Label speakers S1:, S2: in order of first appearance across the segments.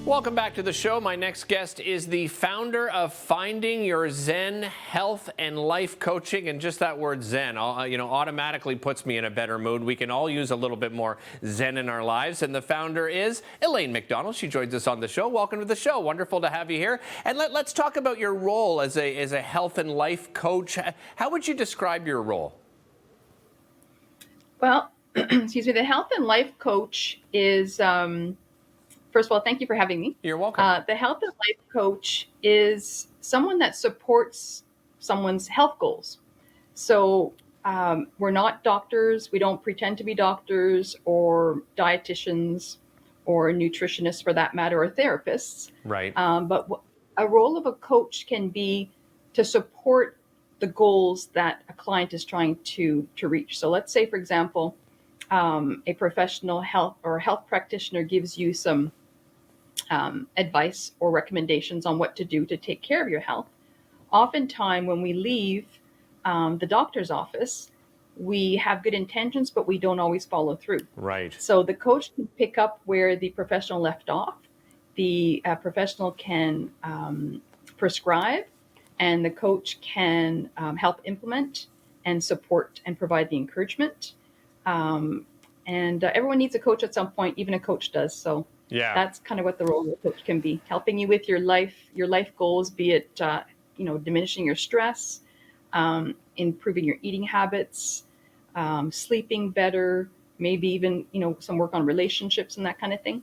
S1: Welcome back to the show. My next guest is the founder of Finding Your Zen Health and Life Coaching. And just that word Zen, automatically puts me in a better mood. We can all use a little bit more Zen in our lives. And the founder is Elaine McDonald. She joins us on the show. Welcome to the show. Wonderful to have you here. And let's talk about your role as a health and life coach. How would you describe your role?
S2: Well, excuse me, the health and life coach is... First of all, thank you for having me.
S1: You're welcome.
S2: The health and life coach is someone that supports someone's health goals. So we're not doctors. We don't pretend to be doctors or dietitians or nutritionists for that matter, or therapists.
S1: Right.
S2: But a role of a coach can be to support the goals that a client is trying to reach. So let's say, for example, a professional health or health practitioner gives you some advice or recommendations on what to do to take care of your health. Oftentimes, when we leave the doctor's office, we have good intentions, but we don't always follow through.
S1: Right.
S2: So the coach can pick up where the professional left off. The professional can prescribe, and the coach can help implement and support and provide the encouragement. And everyone needs a coach at some point, even a coach does. So
S1: yeah,
S2: that's kind of what the role of a coach can be, helping you with your life goals, be it, diminishing your stress, improving your eating habits, sleeping better, maybe even, some work on relationships and that kind of thing.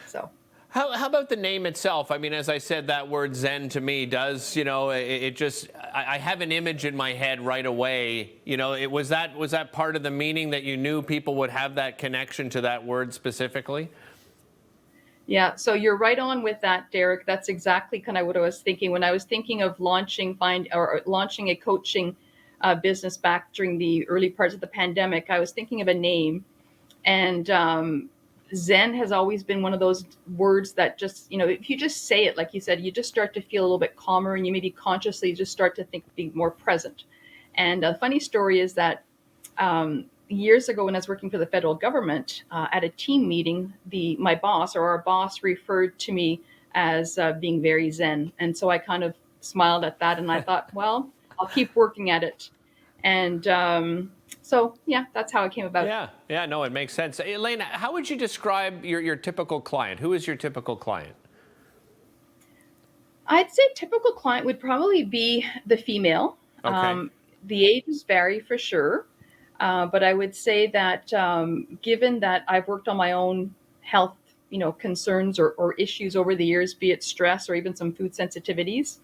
S2: So.
S1: How about the name itself? I mean, as I said, that word Zen to me does, I have an image in my head right away. Was that part of the meaning that you knew people would have that connection to that word specifically?
S2: Yeah, so you're right on with that, Derek. That's exactly kind of what I was thinking when I was thinking of launching a coaching business back during the early parts of the pandemic. I was thinking of a name, and Zen has always been one of those words that just, if you just say it, like you said, you just start to feel a little bit calmer, and you maybe consciously just start to be more present. And a funny story is that years ago, when I was working for the federal government, at a team meeting, my boss or our boss referred to me as being very Zen. And so I kind of smiled at that, and I thought, well, I'll keep working at it. And so, yeah, that's how it came about.
S1: Yeah, no, it makes sense. Elaine, how would you describe your typical client? Who is your typical client?
S2: I'd say typical client would probably be the female.
S1: Okay.
S2: The ages vary for sure. But I would say that given that I've worked on my own health, concerns or issues over the years, be it stress or even some food sensitivities,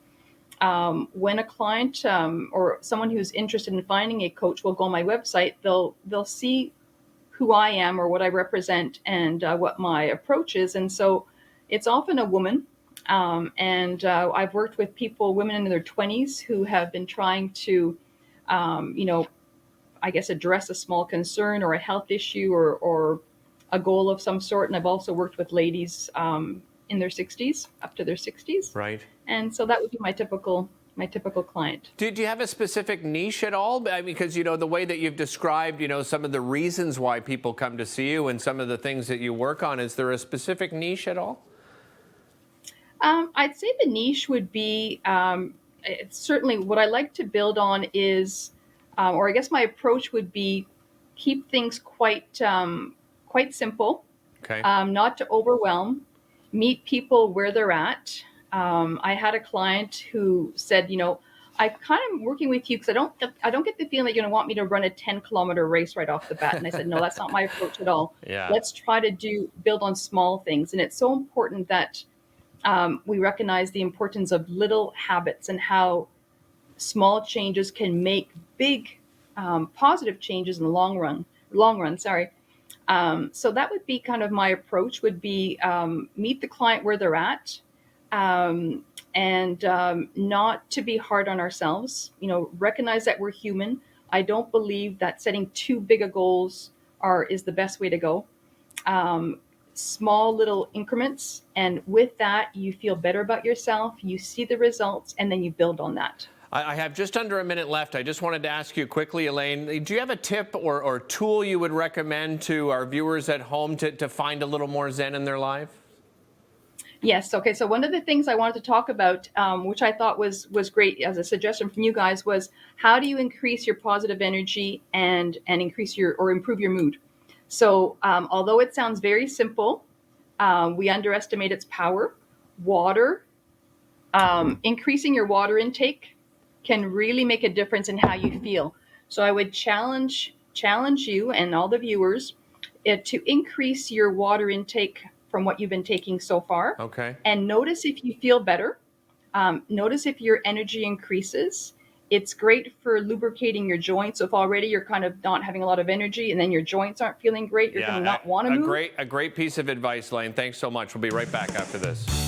S2: when a client or someone who's interested in finding a coach will go on my website, they'll see who I am or what I represent and what my approach is. And so it's often a woman. And I've worked with women in their 20s who have been trying to, I guess, address a small concern or a health issue or a goal of some sort. And I've also worked with ladies in their 60s, up to their 60s.
S1: Right.
S2: And so that would be my typical client.
S1: Do you have a specific niche at all? I mean, because, the way that you've described, some of the reasons why people come to see you and some of the things that you work on, is there a specific niche at all?
S2: I'd say the niche would be, certainly what I like to build on is, or I guess my approach would be keep things quite simple,
S1: okay.
S2: Not to overwhelm, meet people where they're at. I had a client who said, I kind of working with you because I don't get the feeling that you're going to want me to run a 10-kilometer race right off the bat. And I said, no, that's not my approach at all.
S1: Yeah.
S2: Let's try to build on small things. And it's so important that we recognize the importance of little habits and how small changes can make big positive changes in the long run. So that would be kind of my approach, would be meet the client where they're at, and not to be hard on ourselves, recognize that we're human. I don't believe that setting too big a goals is the best way to go. Small little increments, and with that you feel better about yourself, you see the results, and then you build on that.
S1: I have just under a minute left. I just wanted to ask you quickly, Elaine, do you have a tip or tool you would recommend to our viewers at home to find a little more Zen in their life?
S2: Yes. Okay. So one of the things I wanted to talk about, which I thought was great as a suggestion from you guys, was how do you increase your positive energy and increase your or improve your mood? So although it sounds very simple, we underestimate its power. Water, increasing your water intake can really make a difference in how you feel. So I would challenge you and all the viewers to increase your water intake from what you've been taking so far,
S1: Okay.
S2: and notice if you feel better. Notice if your energy increases. It's great for lubricating your joints. So if already you're kind of not having a lot of energy and then your joints aren't feeling great, you're going to
S1: Yeah,
S2: not want to
S1: a
S2: move.
S1: great piece of advice, Lane. Thanks so much. We'll be right back after this.